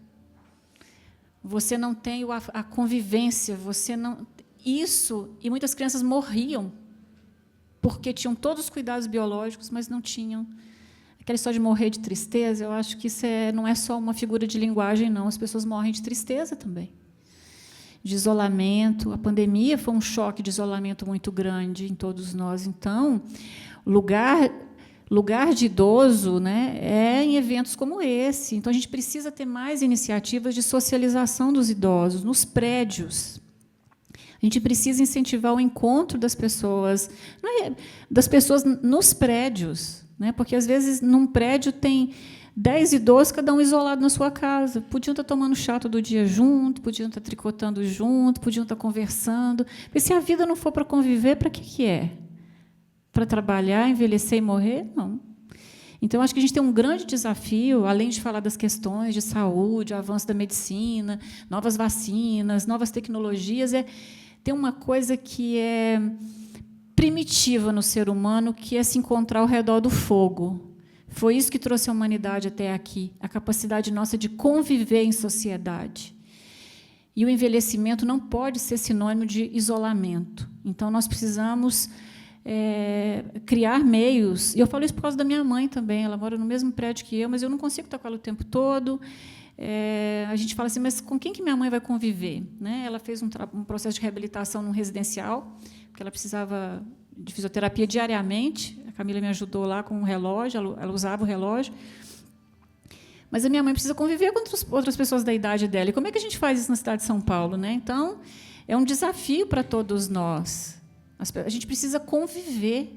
você não tem a convivência, você não... Isso, e muitas crianças morriam porque tinham todos os cuidados biológicos, mas não tinham aquela história de morrer de tristeza. Eu acho que isso não é só uma figura de linguagem, não. As pessoas morrem de tristeza também, de isolamento. A pandemia foi um choque de isolamento muito grande em todos nós. Então, lugar de idoso, né, é em eventos como esse. Então, a gente precisa ter mais iniciativas de socialização dos idosos nos prédios. A gente precisa incentivar o encontro das pessoas nos prédios, né, porque, às vezes, num prédio tem 10 idosos, cada um isolado na sua casa. Podiam estar tomando chá todo dia junto, podiam estar tricotando junto, podiam estar conversando. Porque, se a vida não for para conviver, para que é? Para trabalhar, envelhecer e morrer? Não. Então, acho que a gente tem um grande desafio, além de falar das questões de saúde, avanço da medicina, novas vacinas, novas tecnologias, tem uma coisa que é primitiva no ser humano, que é se encontrar ao redor do fogo. Foi isso que trouxe a humanidade até aqui, a capacidade nossa de conviver em sociedade. E o envelhecimento não pode ser sinônimo de isolamento. Então, nós precisamos criar meios. E eu falo isso por causa da minha mãe também. Ela mora no mesmo prédio que eu, mas eu não consigo estar com ela o tempo todo. A gente fala assim, mas com quem que minha mãe vai conviver? Né? Ela fez um processo de reabilitação num residencial, porque ela precisava de fisioterapia diariamente. A Camila me ajudou lá com o relógio, ela usava o relógio. Mas a minha mãe precisa conviver com outras pessoas da idade dela. E como é que a gente faz isso na cidade de São Paulo? Né? Então, é um desafio para todos nós. A gente precisa conviver,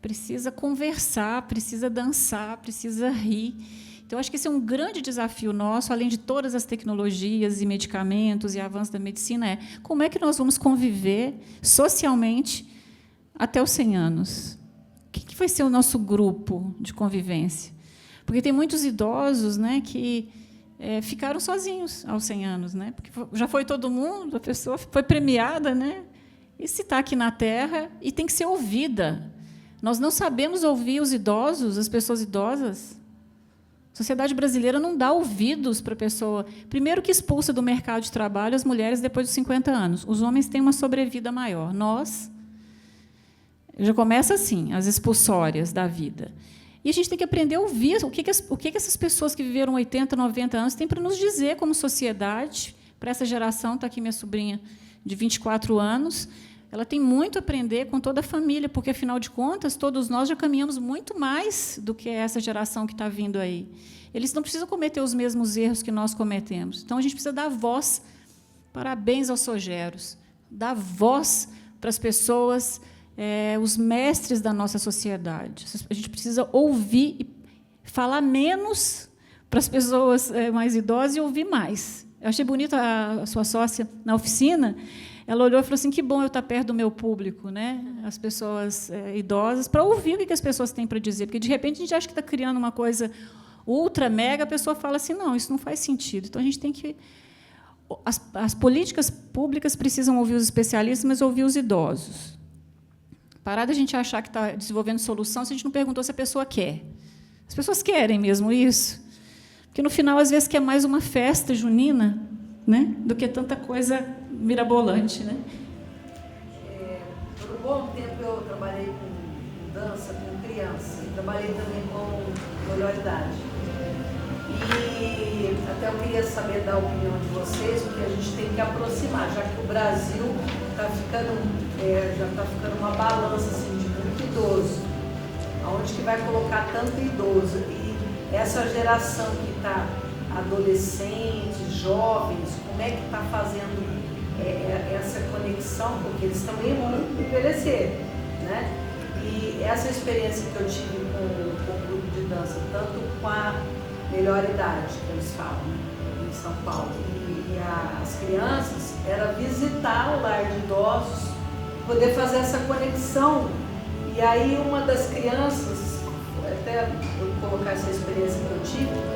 precisa conversar, precisa dançar, precisa rir. Então, acho que esse é um grande desafio nosso, além de todas as tecnologias e medicamentos e avanço da medicina, como é que nós vamos conviver socialmente até os 100 anos? O que vai ser o nosso grupo de convivência? Porque tem muitos idosos, né, que ficaram sozinhos aos 100 anos, né, porque já foi todo mundo, a pessoa foi premiada, né, e se está aqui na Terra e tem que ser ouvida. Nós não sabemos ouvir os idosos, as pessoas idosas. A sociedade brasileira não dá ouvidos para a pessoa. Primeiro, que expulsa do mercado de trabalho as mulheres depois dos 50 anos. Os homens têm uma sobrevida maior. Nós, já começa assim, as expulsórias da vida. E a gente tem que aprender a ouvir o que essas pessoas que viveram 80, 90 anos têm para nos dizer como sociedade. Para essa geração, está aqui minha sobrinha de 24 anos, ela tem muito a aprender com toda a família, porque, afinal de contas, todos nós já caminhamos muito mais do que essa geração que está vindo aí. Eles não precisam cometer os mesmos erros que nós cometemos. Então, a gente precisa dar voz. Parabéns aos Sogeros. Dar voz para as pessoas, os mestres da nossa sociedade. A gente precisa ouvir e falar menos para as pessoas mais idosas e ouvir mais. Eu achei bonita a sua sócia na oficina. Ela olhou e falou assim, que bom eu estar perto do meu público, né? As pessoas idosas, para ouvir o que as pessoas têm para dizer. Porque, de repente, a gente acha que está criando uma coisa ultra, mega, a pessoa fala assim, não, isso não faz sentido. Então, a gente tem que... As políticas públicas precisam ouvir os especialistas, mas ouvir os idosos. Parar da gente achar que está desenvolvendo solução se a gente não perguntou se a pessoa quer. As pessoas querem mesmo isso? Porque, no final, às vezes, quer mais uma festa junina, né, do que tanta coisa mirabolante. Né? Por um bom tempo, eu trabalhei com dança, com criança. E trabalhei também com melhor idade. E até eu queria saber da opinião de vocês, porque a gente tem que aproximar, já que o Brasil está ficando, já está ficando uma balança assim, de muito idoso. Aonde que vai colocar tanto idoso? E essa geração que está adolescentes, jovens, como é que está fazendo essa conexão? Porque eles também vão envelhecer, né? E essa experiência que eu tive com o grupo de dança, tanto com a melhor idade, que eles falam, né, em São Paulo, e as crianças, era visitar o lar de idosos, poder fazer essa conexão. E aí uma das crianças, até eu colocar essa experiência que eu tive,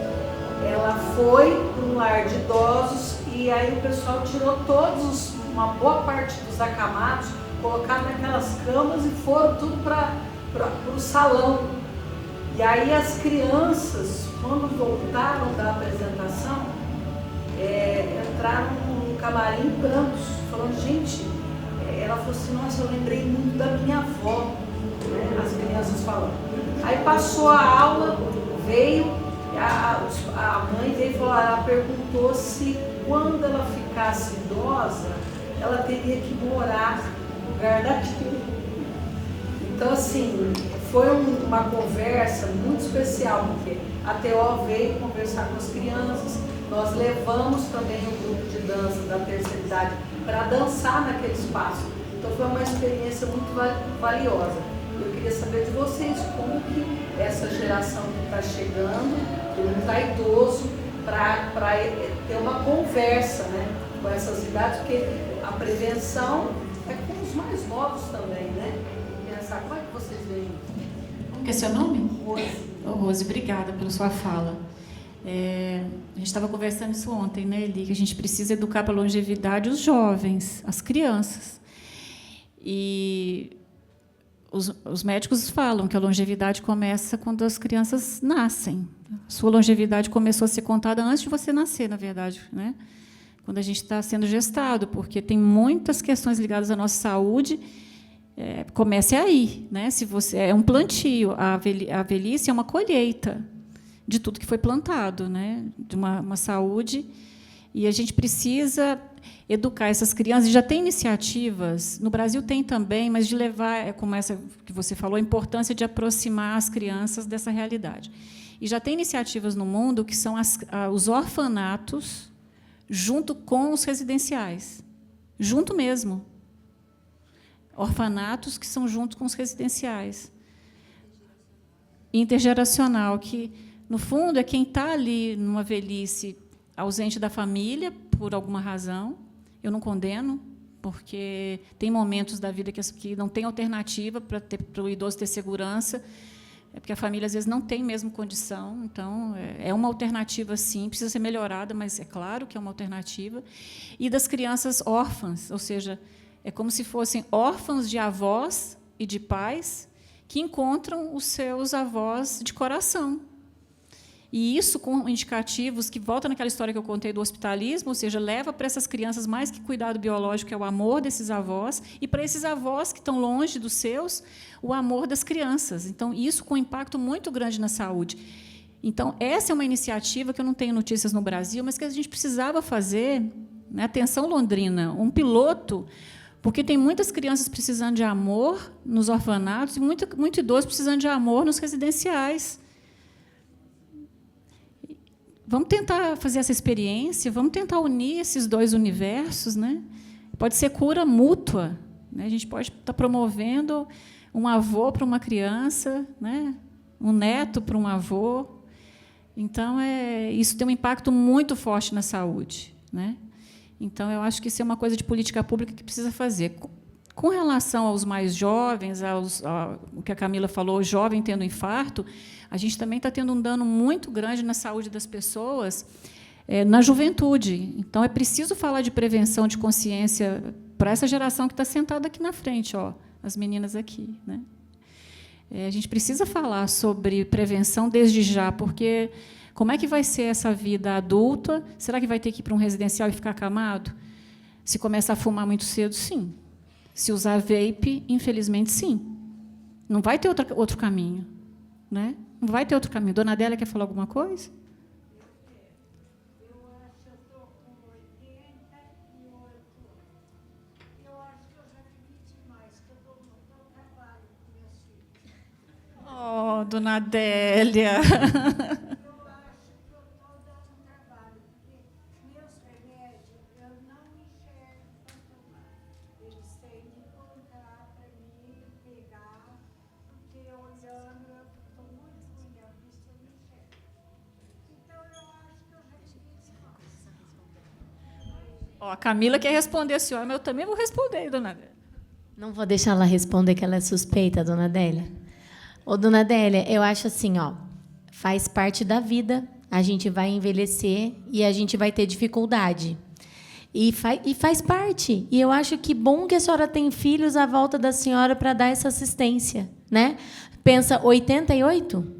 ela foi para um lar de idosos e aí o pessoal tirou uma boa parte dos acamados, colocaram naquelas camas e foram tudo para o salão. E aí as crianças, quando voltaram da apresentação, entraram no camarim em prantos, falando, gente, ela falou assim, nossa, eu lembrei muito da minha avó, sala. Aí passou a aula, veio, a mãe veio e falou, ela perguntou se quando ela ficasse idosa, ela teria que morar no lugar da tia. Então, assim, foi uma conversa muito especial, porque a TO veio conversar com as crianças, nós levamos também o grupo de dança da terceira idade para dançar naquele espaço. Então, foi uma experiência muito valiosa. Eu queria saber de vocês como que essa geração que está chegando, todo mundo está idoso, para ter uma conversa, né, com essas idades, porque a prevenção é com os mais novos também, né? Pensar como é que vocês veem. Como que é seu nome? Rose. Oh, Rose, obrigada pela sua fala. A gente estava conversando isso ontem, né, Eli, que a gente precisa educar para a longevidade os jovens, as crianças. E os médicos falam que a longevidade começa quando as crianças nascem. Sua longevidade começou a ser contada antes de você nascer, na verdade, né? Quando a gente está sendo gestado, porque tem muitas questões ligadas à nossa saúde. Comece aí, né? Se você é um plantio, a velhice é uma colheita de tudo que foi plantado, né? De uma saúde, e a gente precisa educar essas crianças. E já tem iniciativas, no Brasil tem também, mas de levar, como essa que você falou, a importância de aproximar as crianças dessa realidade. E já tem iniciativas no mundo que são os orfanatos junto com os residenciais, junto mesmo. Orfanatos que são junto com os residenciais. Intergeracional, que, no fundo, é quem está ali numa velhice ausente da família, por alguma razão. Eu não condeno, porque tem momentos da vida que não tem alternativa para o idoso ter segurança, porque a família, às vezes, não tem mesmo condição. Então, é uma alternativa, sim, precisa ser melhorada, mas é claro que é uma alternativa. E das crianças órfãs, ou seja, é como se fossem órfãos de avós e de pais que encontram os seus avós de coração. E isso com indicativos que volta naquela história que eu contei do hospitalismo, ou seja, leva para essas crianças mais que cuidado biológico, que é o amor desses avós, e para esses avós que estão longe dos seus, o amor das crianças. Então, isso com impacto muito grande na saúde. Então, essa é uma iniciativa que eu não tenho notícias no Brasil, mas que a gente precisava fazer, né? Atenção, Londrina, um piloto, porque tem muitas crianças precisando de amor nos orfanatos e muito idoso precisando de amor nos residenciais. Vamos tentar fazer essa experiência, vamos tentar unir esses dois universos, né? Pode ser cura mútua, né? A gente pode estar promovendo um avô para uma criança, né? Um neto para um avô. Então, isso tem um impacto muito forte na saúde, né? Então, eu acho que isso é uma coisa de política pública que precisa fazer. Com relação aos mais jovens, o que a Camila falou, jovem tendo infarto, a gente também está tendo um dano muito grande na saúde das pessoas na juventude. Então, é preciso falar de prevenção, de consciência para essa geração que está sentada aqui na frente, ó, as meninas aqui, né? A gente precisa falar sobre prevenção desde já, porque como é que vai ser essa vida adulta? Será que vai ter que ir para um residencial e ficar acamado? Se começar a fumar muito cedo, sim. Se usar vape, infelizmente, sim. Não vai ter outro caminho, né? Não vai ter outro caminho. Dona Adélia quer falar alguma coisa? Eu acho que eu estou com 88 anos. Eu acho que eu já vivi demais, que eu dou trabalho com meus filhos. Oh, Dona Adélia. Eu acho que eu estou dando trabalho, porque meus remédios eu não enxergo para tomar. Eles têm que colocar para mim, pegar, porque olhando eu estou muito ruim da vista, eu não enxergo. Então eu acho que eu já vivi demais. Oh, a Camila quer responder a senhora, mas eu também vou responder, Dona Adélia. Não vou deixar ela responder, que ela é suspeita, Dona Adélia. Ô, Dona Adélia, eu acho assim, ó, faz parte da vida, a gente vai envelhecer e a gente vai ter dificuldade. E faz parte. E eu acho que bom que a senhora tem filhos à volta da senhora para dar essa assistência, né? Pensa, 88?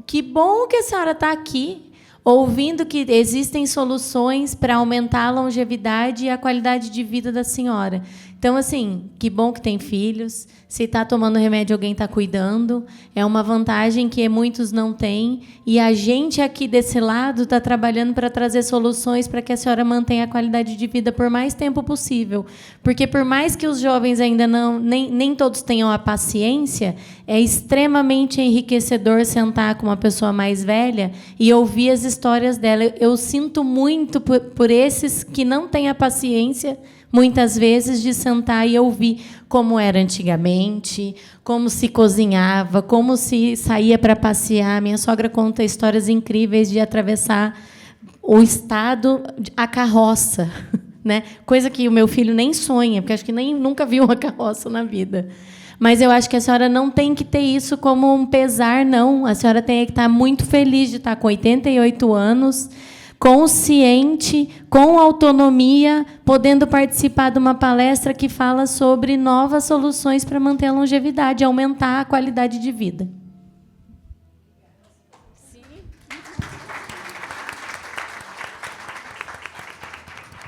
Que bom que a senhora está aqui, ouvindo que existem soluções para aumentar a longevidade e a qualidade de vida da senhora. Então, assim, que bom que tem filhos. Se está tomando remédio, alguém está cuidando. É uma vantagem que muitos não têm. E a gente aqui desse lado está trabalhando para trazer soluções para que a senhora mantenha a qualidade de vida por mais tempo possível. Porque, por mais que os jovens ainda nem todos tenham a paciência, é extremamente enriquecedor sentar com uma pessoa mais velha e ouvir as histórias dela. Eu sinto muito por esses que não têm a paciência, muitas vezes, de sentar e ouvir como era antigamente, como se cozinhava, como se saía para passear. Minha sogra conta histórias incríveis de atravessar o estado a carroça, né? Coisa que o meu filho nem sonha, porque acho que nunca viu uma carroça na vida. Mas eu acho que a senhora não tem que ter isso como um pesar, não. A senhora tem que estar muito feliz de estar com 88 anos, consciente, com autonomia, podendo participar de uma palestra que fala sobre novas soluções para manter a longevidade, aumentar a qualidade de vida. Sim.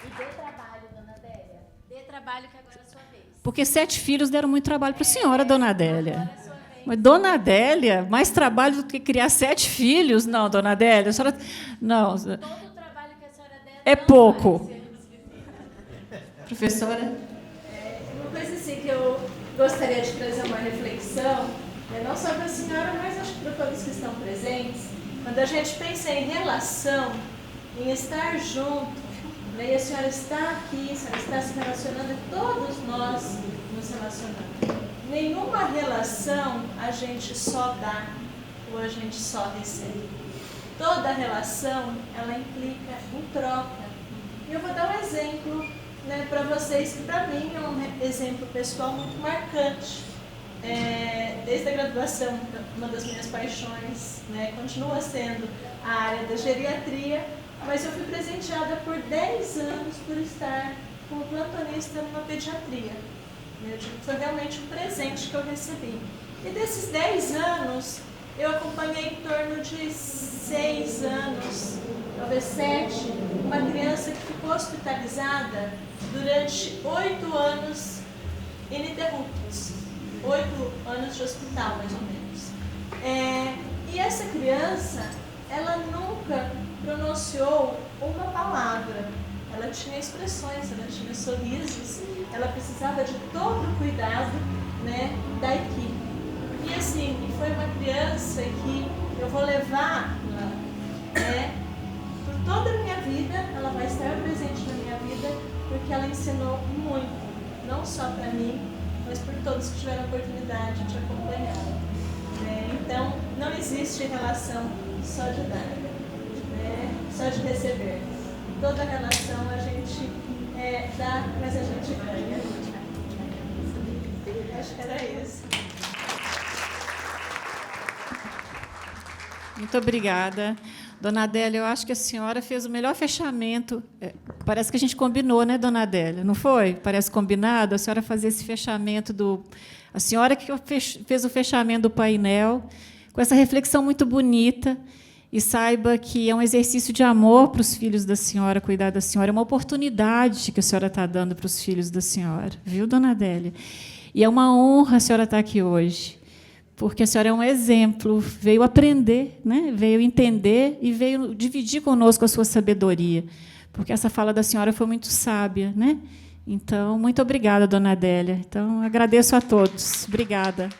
E dê trabalho, dona Adélia. Dê trabalho, que agora é a sua vez. Porque 7 filhos deram muito trabalho para a senhora, dona Adélia. Mas, dona Adélia, mais trabalho do que criar 7 filhos? Não, dona Adélia, a senhora... Não. Todo o trabalho que a senhora der... É pouco. Professora? Uma coisa assim que eu gostaria de trazer uma reflexão, não só para a senhora, mas acho que para todos que estão presentes, quando a gente pensa em relação, em estar junto, né, e a senhora está aqui, a senhora está se relacionando, e todos nós nos relacionamos. Nenhuma relação a gente só dá ou a gente só recebe. Toda relação, ela implica em troca. E eu vou dar um exemplo, né, para vocês, que para mim é um exemplo pessoal muito marcante. Desde a graduação, uma das minhas paixões, né, continua sendo a área da geriatria, mas eu fui presenteada por 10 anos por estar como plantonista numa pediatria. Eu digo que foi realmente um presente que eu recebi. E desses 10 anos, eu acompanhei em torno de 6 anos, talvez 7, uma criança que ficou hospitalizada durante 8 anos ininterruptos. 8 anos de hospital, mais ou menos. E essa criança, ela nunca pronunciou uma palavra. Ela tinha expressões, ela tinha sorrisos, ela precisava de todo o cuidado, né, da equipe. E assim, foi uma criança que eu vou levar, né, por toda a minha vida, ela vai estar presente na minha vida, porque ela ensinou muito, não só para mim, mas por todos que tiveram a oportunidade de acompanhá-la. Então, não existe relação só de dar, né, só de receber. Toda relação a gente dá, mas a gente ganha. Acho que era isso. Muito obrigada. Dona Adélia, eu acho que a senhora fez o melhor fechamento. Parece que a gente combinou, né, dona Adélia? Não foi? Parece combinado a senhora fazer esse fechamento do... A senhora que fez o fechamento do painel, com essa reflexão muito bonita. E saiba que é um exercício de amor para os filhos da senhora, cuidar da senhora. É uma oportunidade que a senhora está dando para os filhos da senhora. Viu, dona Adélia? E é uma honra a senhora estar aqui hoje, porque a senhora é um exemplo, veio aprender, né? Veio entender e veio dividir conosco a sua sabedoria, porque essa fala da senhora foi muito sábia, né? Então, muito obrigada, dona Adélia. Então, agradeço a todos. Obrigada.